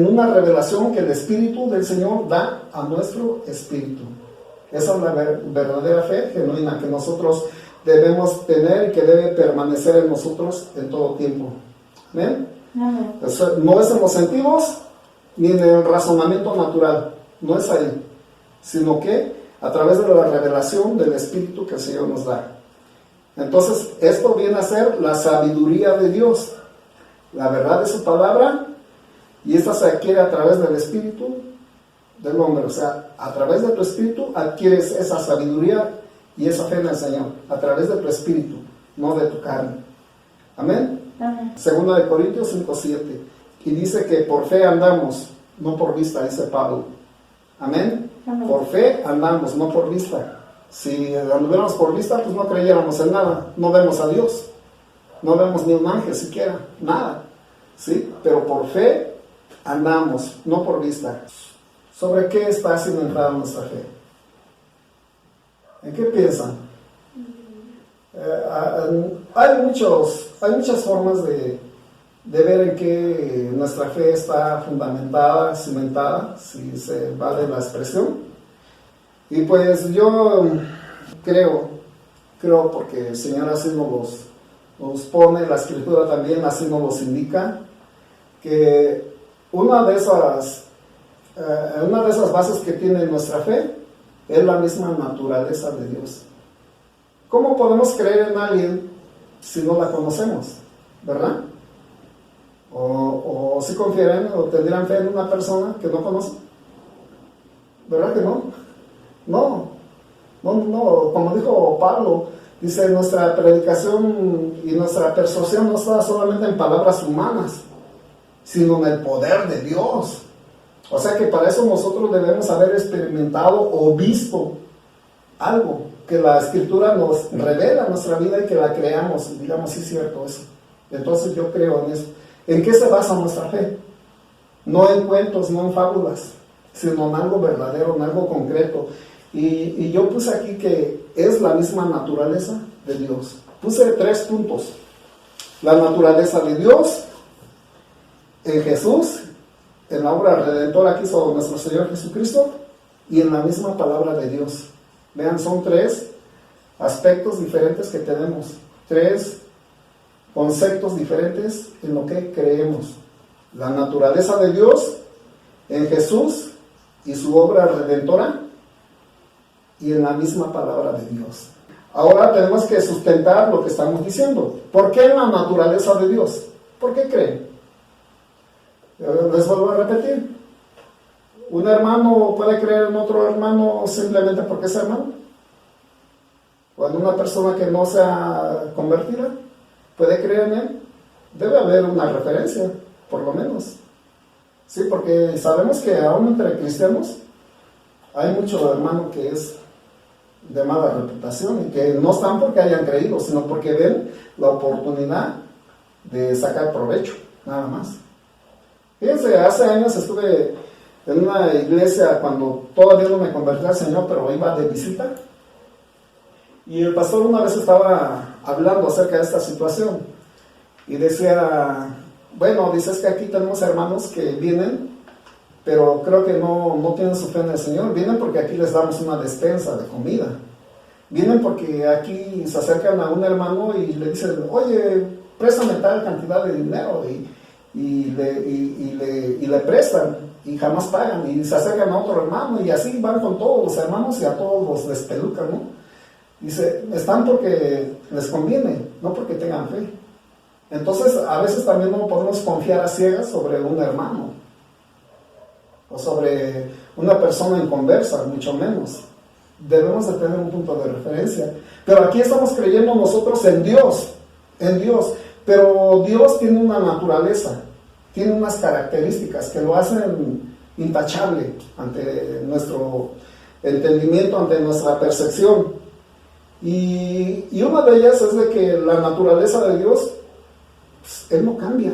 una revelación que el Espíritu del Señor da a nuestro espíritu. Esa es la verdadera fe genuina que nosotros debemos tener y que debe permanecer en nosotros en todo tiempo. ¿Amén? Amén. No es en los sentidos ni en el razonamiento natural, no es ahí, sino que a través de la revelación del Espíritu que el Señor nos da. Entonces, esto viene a ser la sabiduría de Dios, la verdad de su palabra, y esta se adquiere a través del Espíritu del hombre. O sea, a través de tu Espíritu adquieres esa sabiduría y esa fe en el Señor, a través de tu Espíritu, no de tu carne. Amén. Amén. Segunda de Corintios 5:7, y dice que por fe andamos, no por vista, dice Pablo. Amén. Amén. Por fe andamos, no por vista. Si anduviéramos por vista, pues no creyéramos en nada. No vemos a Dios, no vemos ni un ángel siquiera, nada, ¿sí? Pero por fe andamos, no por vista. ¿Sobre qué está cimentada nuestra fe? ¿En qué piensan? Hay muchas formas de ver en qué nuestra fe está fundamentada, cimentada, si se vale la expresión. Y pues yo creo porque el Señor así nos pone, la Escritura también así nos los indica, que una de esas bases que tiene nuestra fe es la misma naturaleza de Dios. ¿Cómo podemos creer en alguien si no la conocemos? ¿Verdad? O si confieren o tendrían fe en una persona que no conocen. ¿Verdad que no? No, como dijo Pablo, dice, nuestra predicación y nuestra persuasión no está solamente en palabras humanas, sino en el poder de Dios. O sea que para eso nosotros debemos haber experimentado o visto algo que la Escritura nos revela en nuestra vida y que la creamos y digamos, sí es cierto eso. Entonces yo creo en eso. ¿En qué se basa nuestra fe? No en cuentos, no en fábulas, sino en algo verdadero, en algo concreto. Y yo puse aquí que es la misma naturaleza de Dios. Puse 3 puntos. La naturaleza de Dios en Jesús, en la obra redentora que hizo nuestro Señor Jesucristo, y en la misma palabra de Dios. Vean, son 3 aspectos diferentes que tenemos, 3 conceptos diferentes en lo que creemos. La naturaleza de Dios en Jesús y su obra redentora, y en la misma palabra de Dios. Ahora tenemos que sustentar lo que estamos diciendo. ¿Por qué en la naturaleza de Dios? ¿Por qué creen? Les vuelvo a repetir. ¿Un hermano puede creer en otro hermano simplemente porque es hermano? ¿O en una persona que no sea convertida puede creer en él? Debe haber una referencia, por lo menos. Sí, porque sabemos que aún entre cristianos hay mucho hermano que es de mala reputación y que no están porque hayan creído, sino porque ven la oportunidad de sacar provecho, nada más. Fíjense, hace años estuve en una iglesia cuando todavía no me convertí al Señor, pero iba de visita, y el pastor una vez estaba hablando acerca de esta situación y decía, bueno, dice, es que aquí tenemos hermanos que vienen, pero creo que no tienen su fe en el Señor. Vienen porque aquí les damos una despensa de comida. Vienen porque aquí se acercan a un hermano y le dicen, oye, préstame tal cantidad de dinero, y le prestan y jamás pagan, y se acercan a otro hermano y así van con todos los hermanos y a todos los despelucan, ¿no? Dice, están porque les conviene, no porque tengan fe. Entonces a veces también no podemos confiar a ciegas sobre un hermano o sobre una persona inconversa, mucho menos. Debemos de tener un punto de referencia. Pero aquí estamos creyendo nosotros en Dios, pero Dios tiene una naturaleza, tiene unas características que lo hacen intachable ante nuestro entendimiento, ante nuestra percepción. Y una de ellas es de que la naturaleza de Dios, pues, Él no cambia,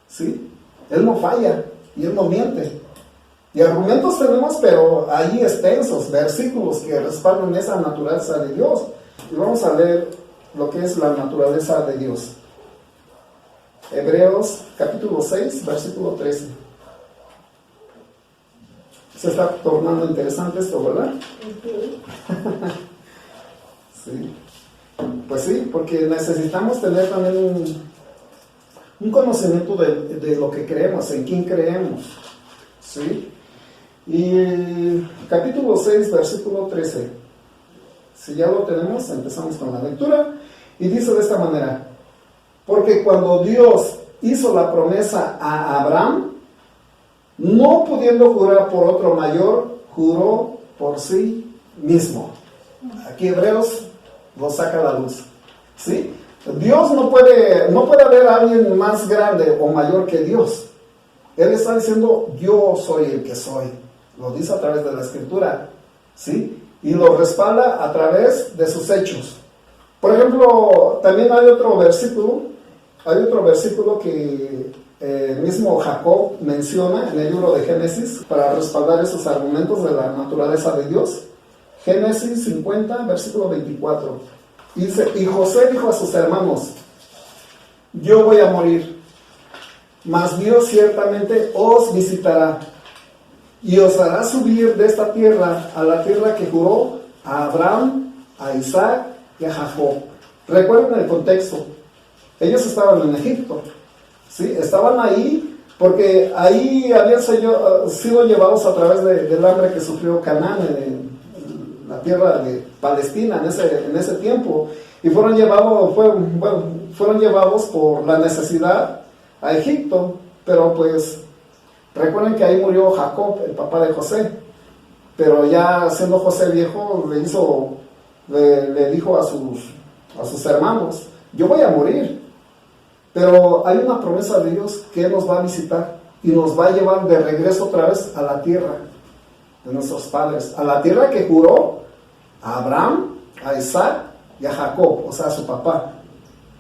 ¿sí? Él no falla y Él no miente. Y argumentos tenemos, pero ahí extensos, versículos que respaldan esa naturaleza de Dios. Y vamos a leer lo que es la naturaleza de Dios. Hebreos capítulo 6, versículo 13. Se está tornando interesante esto, ¿verdad? Sí. Pues sí, porque necesitamos tener también un conocimiento de lo que creemos, en quién creemos. ¿Sí? Y capítulo 6, versículo 13. Si ya lo tenemos, empezamos con la lectura. Y dice de esta manera: porque cuando Dios hizo la promesa a Abraham, no pudiendo jurar por otro mayor, juró por sí mismo. Aquí Hebreos lo saca a la luz. ¿Sí? Dios no puede haber a alguien más grande o mayor que Dios. Él está diciendo, yo soy el que soy. Lo dice a través de la Escritura. ¿Sí? Y lo respalda a través de sus hechos. Por ejemplo, también hay otro versículo que el mismo Jacob menciona en el libro de Génesis para respaldar esos argumentos de la naturaleza de Dios. Génesis 50, versículo 24. Dice, y José dijo a sus hermanos, yo voy a morir, mas Dios ciertamente os visitará y os hará subir de esta tierra a la tierra que juró a Abraham, a Isaac y a Jacob. Recuerden el contexto. Ellos estaban en Egipto, ¿sí? Estaban ahí porque ahí habían sido llevados a través del hambre que sufrió Canaán en la tierra de Palestina en ese tiempo, y fueron llevados por la necesidad a Egipto. Pero pues recuerden que ahí murió Jacob, el papá de José, pero ya siendo José viejo le dijo a sus hermanos, yo voy a morir, pero hay una promesa de Dios que Él nos va a visitar y nos va a llevar de regreso otra vez a la tierra de nuestros padres, a la tierra que juró a Abraham, a Isaac y a Jacob, o sea, a su papá.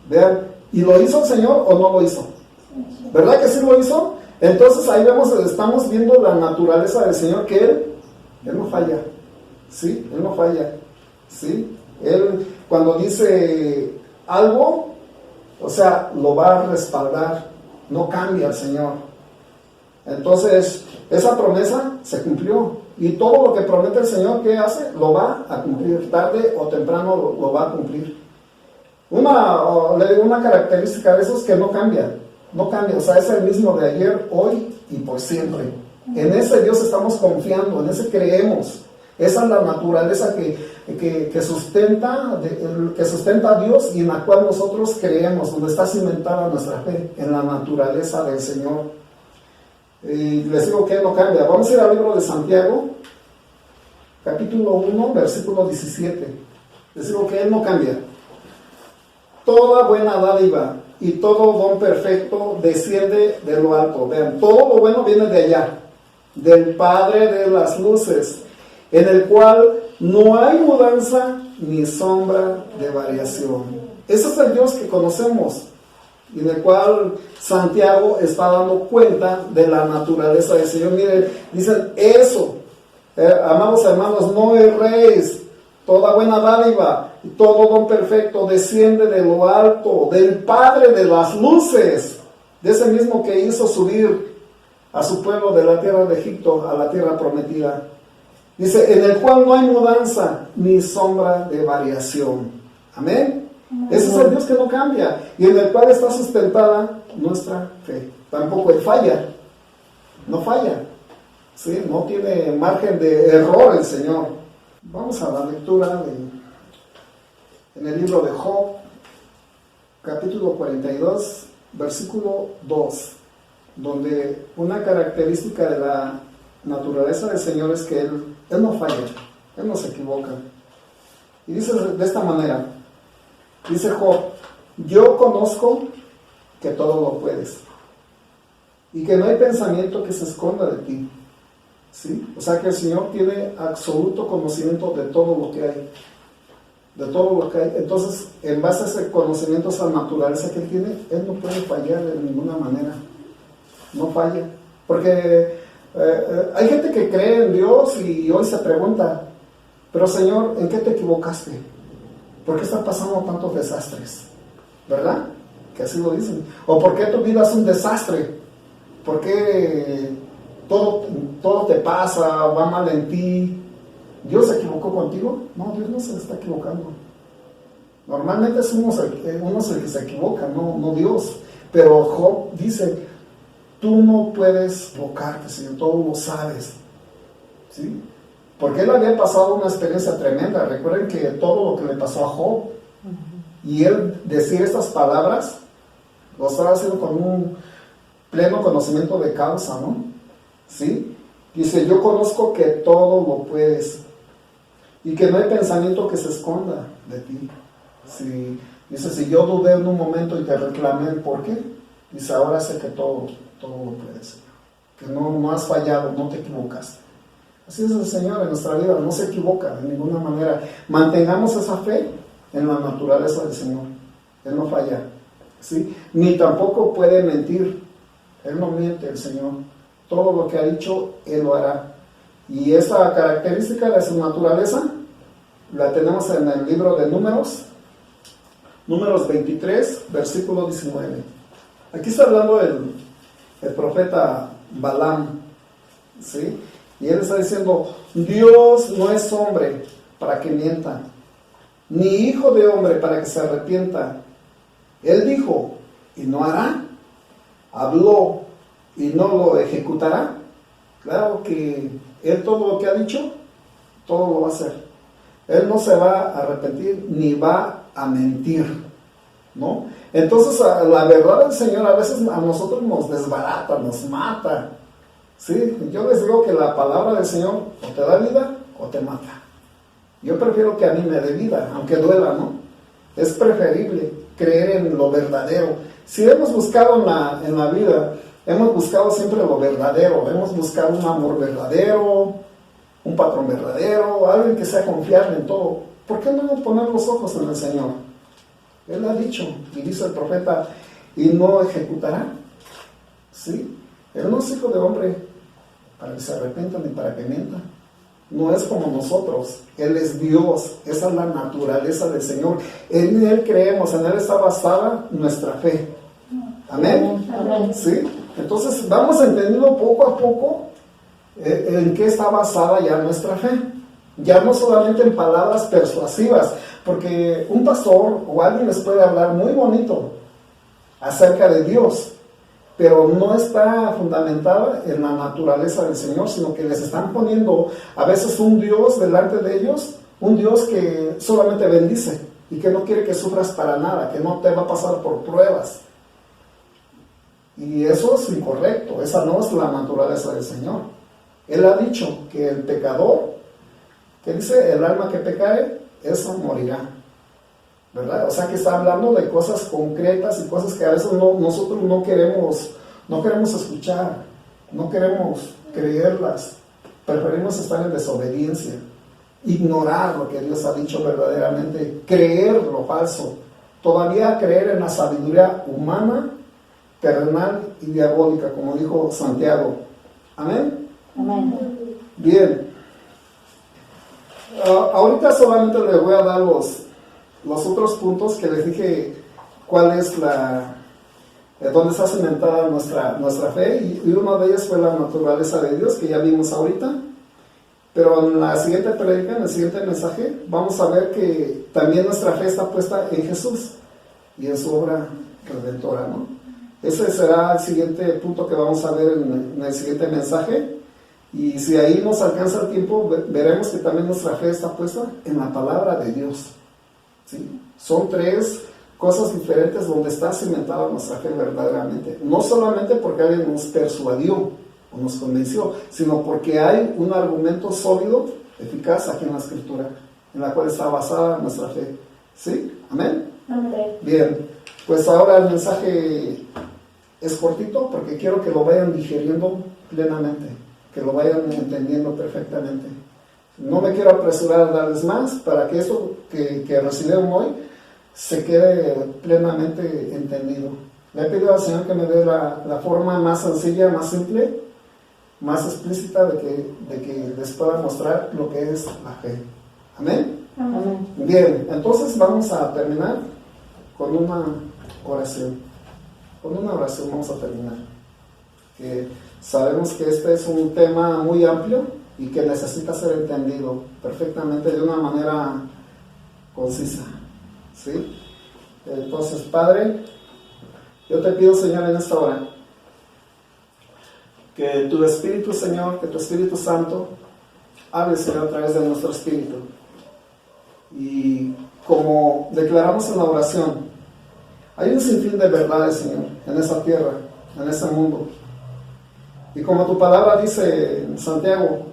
Vean, ¿y lo hizo el Señor o no lo hizo? ¿Verdad que sí lo hizo? Entonces ahí estamos viendo la naturaleza del Señor, que Él no falla, ¿sí? Él no falla, ¿sí? Él cuando dice algo, o sea, lo va a respaldar, no cambia el Señor. Entonces, esa promesa se cumplió. Y todo lo que promete el Señor, ¿qué hace? Lo va a cumplir, tarde o temprano lo va a cumplir. Una característica de eso es que no cambia, o sea, es el mismo de ayer, hoy y por siempre. En ese Dios estamos confiando, en ese creemos. Esa es la naturaleza que sustenta a Dios y en la cual nosotros creemos, donde está cimentada nuestra fe, en la naturaleza del Señor. Y les digo que no cambia. Vamos a ir al libro de Santiago, capítulo 1, versículo 17. Les digo que Él no cambia. Toda buena dádiva y todo don perfecto desciende de lo alto. Vean, todo lo bueno viene de allá, del Padre de las luces, en el cual no hay mudanza ni sombra de variación. Ese es el Dios que conocemos, y en el cual Santiago está dando cuenta de la naturaleza del Señor. Miren, dicen eso, amados hermanos, no erréis, toda buena dádiva y todo don perfecto desciende de lo alto, del Padre de las luces, de ese mismo que hizo subir a su pueblo de la tierra de Egipto a la tierra prometida. Dice, en el cual no hay mudanza ni sombra de variación. Amén. Ese es el Dios que no cambia y en el cual está sustentada nuestra fe. Tampoco Él falla, no falla, ¿sí? No tiene margen de error el Señor. Vamos a la lectura en el libro de Job, capítulo 42, versículo 2, donde una característica de la naturaleza del Señor es que Él no falla, Él no se equivoca. Y dice de esta manera, dice Job, yo conozco que todo lo puedes y que no hay pensamiento que se esconda de ti, ¿sí? O sea que el Señor tiene absoluto conocimiento de todo lo que hay, Entonces, en base a ese conocimiento, esa naturaleza que Él tiene, Él no puede fallar de ninguna manera, no falla, porque hay gente que cree en Dios y hoy se pregunta, pero Señor, ¿en qué te equivocaste? ¿Por qué están pasando tantos desastres? ¿Verdad? que así lo dicen. ¿O por qué tu vida es un desastre? ¿Por qué todo te pasa, va mal en ti? ¿Dios se equivocó contigo? No, Dios no se está equivocando. Normalmente es uno el que se equivoca, no Dios. Pero Job dice, tú no puedes equivocarte, Señor, todo lo sabes. ¿Sí? Porque él había pasado una experiencia tremenda. Recuerden que todo lo que le pasó a Job, y él decir estas palabras, lo estaba haciendo con un pleno conocimiento de causa, ¿no? ¿Sí? Dice, yo conozco que todo lo puedes y que no hay pensamiento que se esconda de ti. ¿Sí? Dice, si yo dudé en un momento y te reclamé, ¿por qué? Dice, ahora sé que todo lo puedes, Señor. Que no has fallado, no te equivocaste. Así es el Señor en nuestra vida, no se equivoca de ninguna manera. Mantengamos esa fe en la naturaleza del Señor. Él no falla, ¿sí? Ni tampoco puede mentir. Él no miente, el Señor. Todo lo que ha dicho, Él lo hará. Y esta característica de su naturaleza la tenemos en el libro de Números 23, versículo 19. Aquí está hablando el profeta Balaam, ¿sí? Y él está diciendo, Dios no es hombre para que mienta, ni hijo de hombre para que se arrepienta. Él dijo, y no hará. Habló, y no lo ejecutará. Claro que Él todo lo que ha dicho, todo lo va a hacer. Él no se va a arrepentir, ni va a mentir, ¿no? Entonces, la verdad del Señor a veces a nosotros nos desbarata, nos mata. Sí, yo les digo que la palabra del Señor o te da vida o te mata. Yo prefiero que a mí me dé vida, aunque duela, ¿no? Es preferible creer en lo verdadero. Si hemos buscado en la vida, hemos buscado siempre lo verdadero, hemos buscado un amor verdadero, un patrón verdadero, alguien que sea confiable en todo. ¿Por qué no poner los ojos en el Señor? Él ha dicho, y dice el profeta, y no ejecutará. ¿Sí? Él no es hijo de hombre para que se arrepienta ni para que mienta. No es como nosotros. Él es Dios. Esa es la naturaleza del Señor. En Él creemos, en Él está basada nuestra fe. Amén. Amén. ¿Sí? Entonces vamos entendiendo poco a poco en qué está basada ya nuestra fe. Ya no solamente en palabras persuasivas, porque un pastor o alguien les puede hablar muy bonito acerca de Dios, pero no está fundamentada en la naturaleza del Señor, sino que les están poniendo a veces un Dios delante de ellos, un Dios que solamente bendice y que no quiere que sufras para nada, que no te va a pasar por pruebas. Y eso es incorrecto, esa no es la naturaleza del Señor. Él ha dicho que el pecador, que dice, el alma que pecare, esa morirá. ¿Verdad? O sea que está hablando de cosas concretas y cosas que a veces nosotros no queremos escuchar, no queremos creerlas, preferimos estar en desobediencia, ignorar lo que Dios ha dicho verdaderamente, creer lo falso, todavía creer en la sabiduría humana, terrenal y diabólica, como dijo Santiago. ¿Amén? Amén. Bien. Ahorita solamente les voy a dar los otros puntos que les dije, cuál es dónde está cimentada nuestra fe, y una de ellas fue la naturaleza de Dios, que ya vimos ahorita. Pero en la siguiente predica, en el siguiente mensaje, vamos a ver que también nuestra fe está puesta en Jesús y en su obra redentora, ¿no? Ese será el siguiente punto que vamos a ver en el siguiente mensaje. Y si ahí nos alcanza el tiempo, veremos que también nuestra fe está puesta en la palabra de Dios. ¿Sí? Son tres cosas diferentes donde está cimentada nuestra fe verdaderamente. No solamente porque alguien nos persuadió o nos convenció, sino porque hay un argumento sólido, eficaz aquí en la Escritura, en la cual está basada nuestra fe. ¿Sí? ¿Amén? Amén. Bien, pues ahora el mensaje es cortito porque quiero que lo vayan digiriendo plenamente, que lo vayan entendiendo perfectamente. No me quiero apresurar a darles más para que esto que recibieron hoy se quede plenamente entendido. Le he pedido al Señor que me dé la forma más sencilla, más simple, más explícita de que les pueda mostrar lo que es la fe. ¿Amén? Amén. Bien, entonces vamos a terminar con una oración. con una oración vamos a terminar. Que sabemos que este es un tema muy amplio y que necesita ser entendido perfectamente de una manera concisa, ¿sí? Entonces, Padre, yo te pido, Señor, en esta hora, que tu Espíritu, Señor, que tu Espíritu Santo hable, Señor, a través de nuestro espíritu. Y como declaramos en la oración, hay un sinfín de verdades, Señor, en esa tierra, en ese mundo. Y como tu palabra dice en Santiago,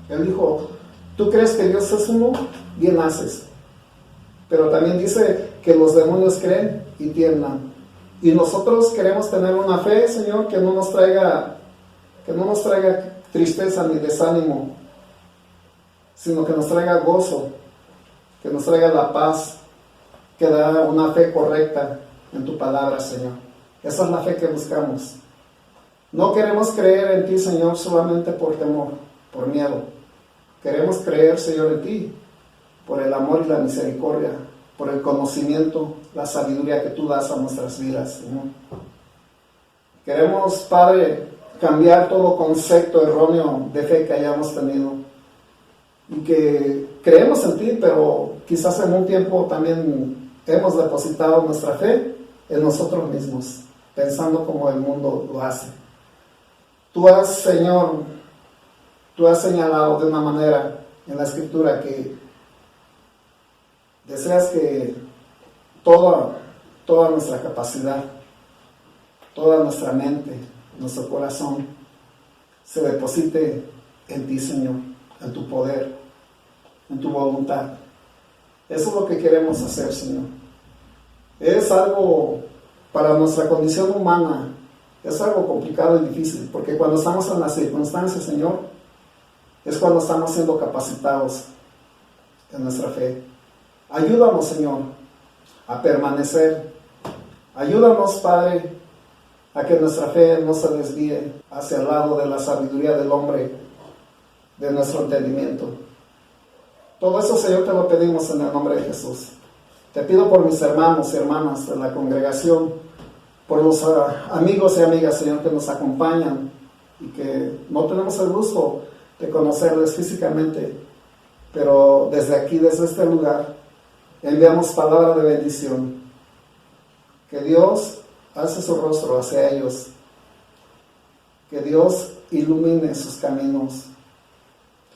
él dijo, tú crees que Dios es uno, bien haces. Pero también dice que los demonios creen y tiemblan. Y nosotros queremos tener una fe, Señor, que no nos traiga tristeza ni desánimo, sino que nos traiga gozo, que nos traiga la paz, que da una fe correcta en tu palabra, Señor. Esa es la fe que buscamos. No queremos creer en ti, Señor, solamente por temor, por miedo. Queremos creer, Señor, en ti, por el amor y la misericordia, por el conocimiento, la sabiduría que tú das a nuestras vidas, Señor. Queremos, Padre, cambiar todo concepto erróneo de fe que hayamos tenido y que creemos en ti, pero quizás en un tiempo también hemos depositado nuestra fe en nosotros mismos, pensando como el mundo lo hace. Tú has, Señor, tú has señalado de una manera en la Escritura que deseas que toda nuestra capacidad, toda nuestra mente, nuestro corazón se deposite en ti, Señor, en tu poder, en tu voluntad. Eso es lo que queremos hacer, Señor. Es algo para nuestra condición humana, es algo complicado y difícil, porque cuando estamos en las circunstancias, Señor, es cuando estamos siendo capacitados en nuestra fe. Ayúdanos, Señor, a permanecer. Ayúdanos, Padre, a que nuestra fe no se desvíe hacia el lado de la sabiduría del hombre, de nuestro entendimiento. Todo eso, Señor, te lo pedimos en el nombre de Jesús. Te pido por mis hermanos y hermanas de la congregación, por los amigos y amigas, Señor, que nos acompañan y que no tenemos el gusto de conocerles físicamente, pero desde aquí, desde este lugar, enviamos palabra de bendición. Que Dios alce su rostro hacia ellos, que Dios ilumine sus caminos.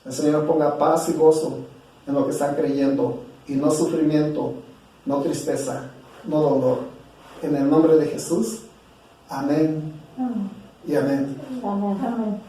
El Señor ponga paz y gozo en lo que están creyendo, y no sufrimiento, no tristeza, no dolor. En el nombre de Jesús, amén y amén. Amén.